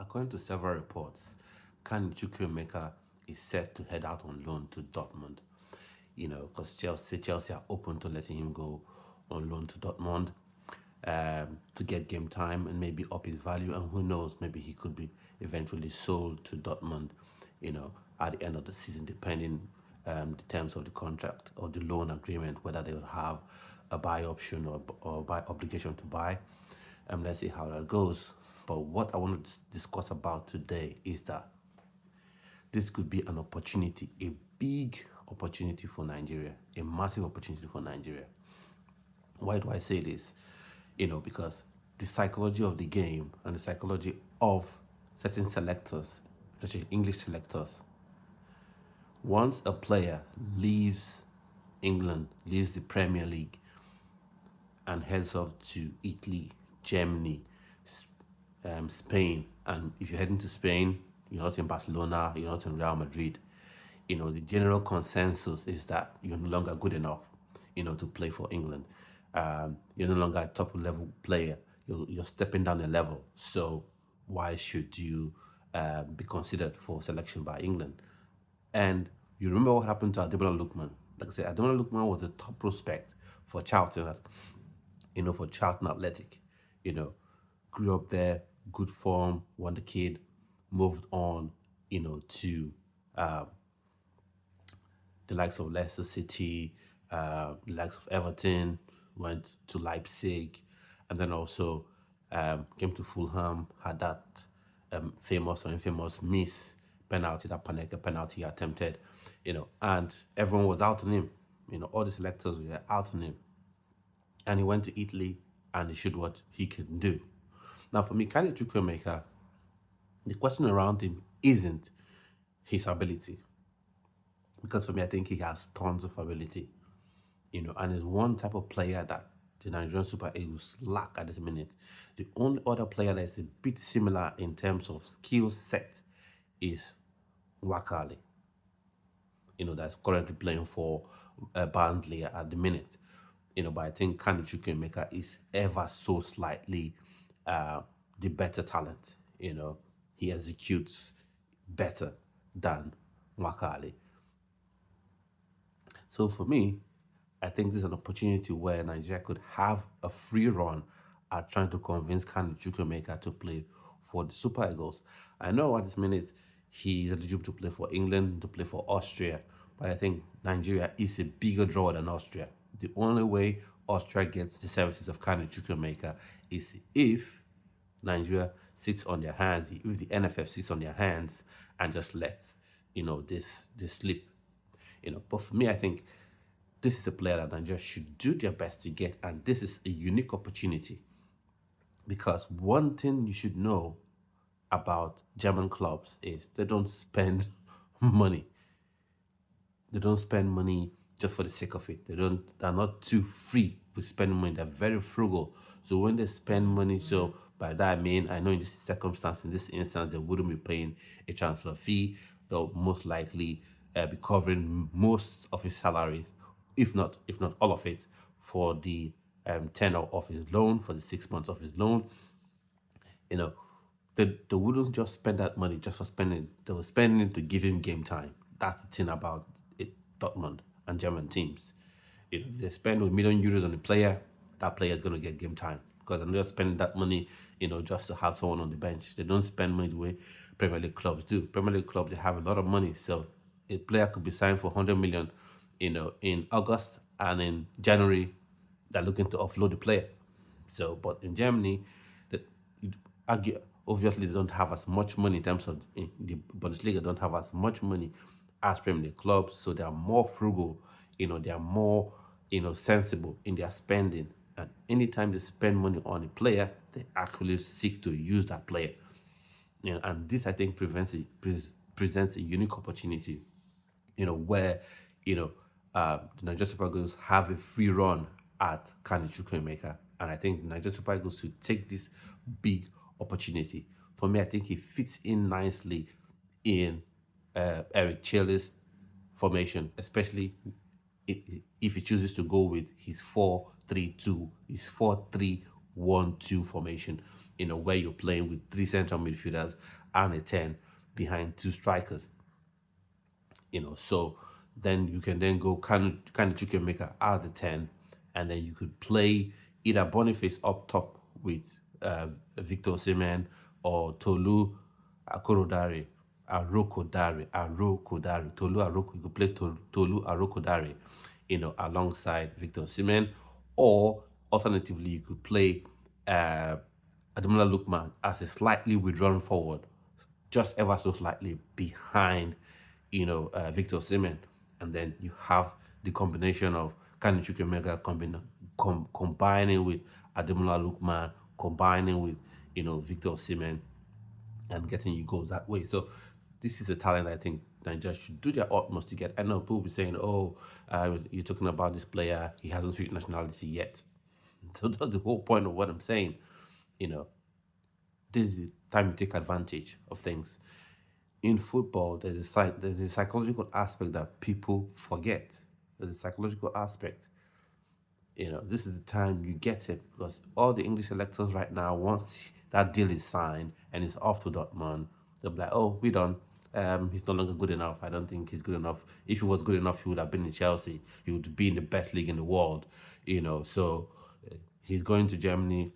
according to several reports, Carney Chukwuemeka is set to head out on loan to Dortmund. Because Chelsea are open to letting him go on loan to Dortmund to get game time and maybe up his value. And who knows, maybe he could be eventually sold to Dortmund, at the end of the season, depending the terms of the contract or the loan agreement, whether they will have a buy option or buy obligation to buy. Let's see how that goes. But what I want to discuss about today is that this could be an opportunity, a big opportunity for Nigeria, a massive opportunity for Nigeria. Why do I say this? Because the psychology of the game and the psychology of certain selectors, especially English selectors, once a player leaves England, leaves the Premier League, and heads off to Italy, Germany, Spain, and if you're heading to Spain, you're not in Barcelona, you're not in Real Madrid, the general consensus is that you're no longer good enough, to play for England. You're no longer a top level player. You're stepping down a level. So why should you be considered for selection by England? And you remember what happened to Ademola Lookman. Like I said, Ademola Lookman was a top prospect for Charlton, for Charlton Athletic. Grew up there, good form, won the kid, moved on, to the likes of Leicester City, the likes of Everton, went to Leipzig, and then also came to Fulham, had that famous or infamous miss penalty, that Panenka penalty attempted, and everyone was out on him. All the selectors were out on him. And he went to Italy and he showed what he can do. Now, for me, Carney Chukwuemeka, the question around him isn't his ability. Because for me, I think he has tons of ability, and is one type of player that the Nigerian Super Eagles lack at this minute. The only other player that is a bit similar in terms of skill set is Wakali, that's currently playing for Barnsley at the minute. But I think Carney Chukwuemeka is ever so slightly the better talent. He executes better than Wakali. So for me, I think this is an opportunity where Nigeria could have a free run at trying to convince Carney Chukwuemeka to play for the Super Eagles. I know at this minute he's eligible to play for England, to play for Austria, but I think Nigeria is a bigger draw than Austria. The only way Austria gets the services of Carney Chukwuemeka is if Nigeria sits on their hands, if the NFF sits on their hands and just lets this slip. But for me, I think this is a player that Nigeria should do their best to get, and this is a unique opportunity. Because one thing you should know about German clubs is they don't spend money. They don't spend money just for the sake of it. They're not too free with spending money. They're very frugal. So when they spend money, so by that I mean, I know in this circumstance, in this instance, they wouldn't be paying a transfer fee. They'll most likely be covering most of his salaries, if not all of it, for the tenure of his loan, for the 6 months of his loan. They wouldn't just spend that money just for spending. They were spending to give him game time. That's the thing about it, Dortmund and German teams. If they spend €1 million on a player, that player is going to get game time, because they're not just spending that money, just to have someone on the bench. They don't spend money the way Premier League clubs do. Premier League clubs, they have a lot of money, so a player could be signed for 100 million, in August, and in January, they're looking to offload the player. So, but in Germany, obviously they don't have as much money in terms of in the Bundesliga. Don't have as much money as Premier League clubs, so they are more frugal. They are more sensible in their spending. And anytime they spend money on a player, they actually seek to use that player. And this, I think, presents a unique opportunity, where, the Nigeria Super Eagles have a free run at Carney Chukwuemeka. And I think the Nigeria Super Eagles should take this big opportunity. For me, I think he fits in nicely in Eric Chelle's formation, especially if he chooses to go with his 4-3-2, his 4-3-1-2 formation. where you're playing with three central midfielders and a 10 behind two strikers. So then you can then go kind of Chukwuemeka as the 10, and then you could play either Boniface up top with Victor Osimhen or Tolu Akorodare, Tolu Aroko. You could play Tolu Arokodare, alongside Victor Osimhen, or alternatively you could play Ademola Lookman as a slightly withdrawn forward, just ever so slightly behind, Victor Osimhen, and then you have the combination of Carney Chukwuemeka combining with Ademola Lookman, combining with Victor Osimhen, and getting you goals that way. So this is a talent I think Nigeria should do their utmost to get. I know people will be saying, "Oh, you're talking about this player; he hasn't switched nationality yet." So that's the whole point of what I'm saying. You know, this is the time to take advantage of things. In football, there's a psychological aspect that people forget. There's a psychological aspect. This is the time you get it, because all the English selectors right now, once that deal is signed and it's off to Dortmund, they'll be like, "Oh, we done. He's no longer good enough. I don't think he's good enough. If he was good enough, he would have been in Chelsea. He would be in the best league in the world." So he's going to Germany.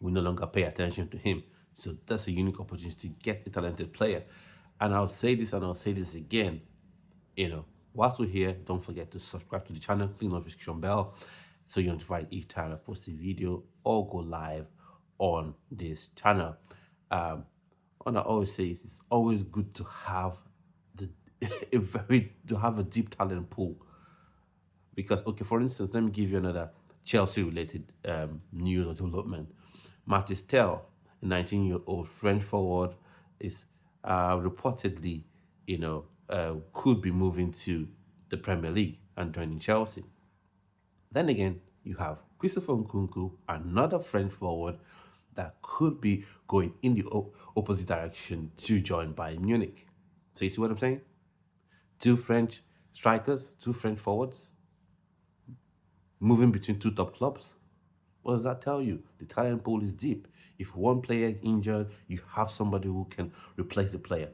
We no longer pay attention to him. So that's a unique opportunity to get a talented player. And I'll say this and I'll say this again. Whilst we're here, don't forget to subscribe to the channel, click the notification bell so you're notified each time I post a video or go live on this channel. And I always say it's always good to have to have a deep talent pool. Because, okay, for instance, let me give you another Chelsea-related news or development. Mathys Tel, a 19-year-old French forward, is reportedly, could be moving to the Premier League and joining Chelsea. Then again, you have Christopher Nkunku, another French forward that could be going in the opposite direction to join Bayern Munich. So you see what I'm saying? Two French strikers, two French forwards, moving between two top clubs. What does that tell you? The talent pool is deep. If one player is injured, you have somebody who can replace the player.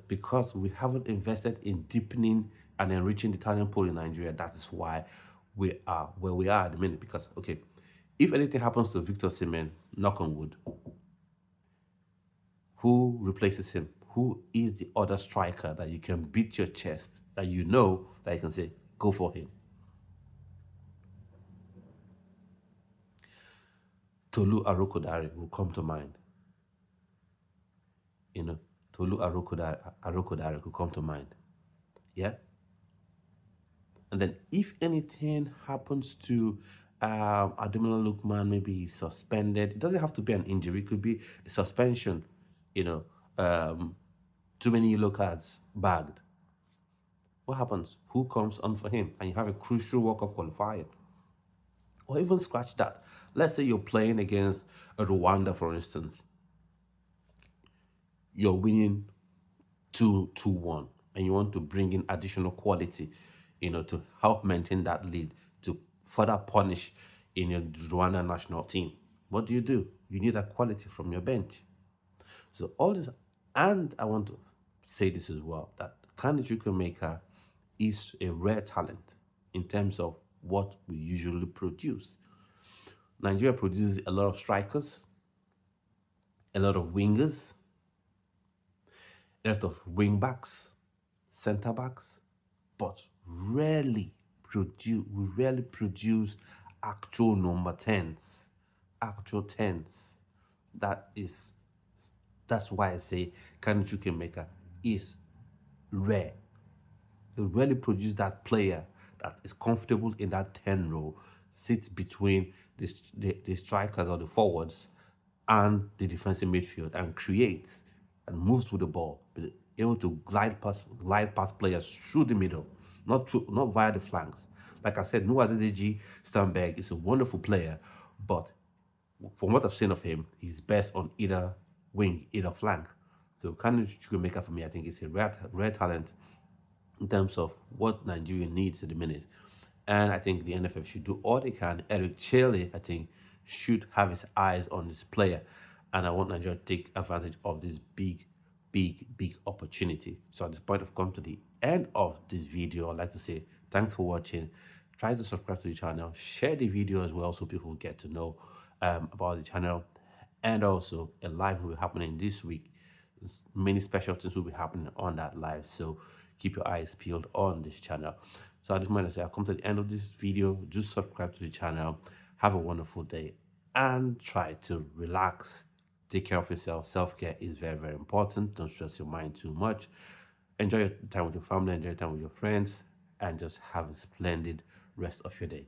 Because we haven't invested in deepening and enriching the talent pool in Nigeria, that is why we are where we are at the minute. Because, okay, if anything happens to Victor Osimhen, knock on wood, who replaces him? Who is the other striker that you can beat your chest, that you can say, go for him? Tolu Arokodare will come to mind. Tolu Arokodare will come to mind. Yeah? And then if anything happens to Ademola Lookman, maybe he's suspended. It doesn't have to be an injury. It could be a suspension, too many yellow cards bagged. What happens? Who comes on for him? And you have a crucial World Cup qualifier. Or even scratch that. Let's say you're playing against Rwanda, for instance. You're winning 2-1, and you want to bring in additional quality, to help maintain that lead, to further punish in your Rwanda national team. What do? You need that quality from your bench. So all this, and I want to say this as well, that Carney Chukwuemeka is a rare talent in terms of what we usually produce. Nigeria produces a lot of strikers, a lot of wingers, a lot of wing backs, center backs, but we rarely produce actual number 10s, actual 10s. That's why I say Carney Chukwuemeka is rare. He rarely produce that player that is comfortable in that 10 role, sits between the strikers or the forwards and the defensive midfield, and creates and moves with the ball, but able to glide past players through the middle, not via the flanks. Like I said, Noah Adedeji Stamberg is a wonderful player, but from what I've seen of him, he's best on either wing, either flank. So Carney Chukwuemeka, for me, I think it's a rare talent in terms of what Nigeria needs at the minute. And I think the NFF should do all they can. Eric Chelle, I think, should have his eyes on this player. And I want Nigeria to take advantage of this big opportunity. So at this point, I've come to the end of this video. I'd like to say thanks for watching. Try to subscribe to the channel, share the video as well so people get to know about the channel. And also, a live will be happening this week. Many special things will be happening on that live, so keep your eyes peeled on this channel. So at this moment, I say I've come to the end of this video. Do subscribe to the channel. Have a wonderful day and try to relax. Take care of yourself. Self-care is very important. Don't stress your mind too much. Enjoy your time with your family, enjoy your time with your friends, and just have a splendid rest of your day.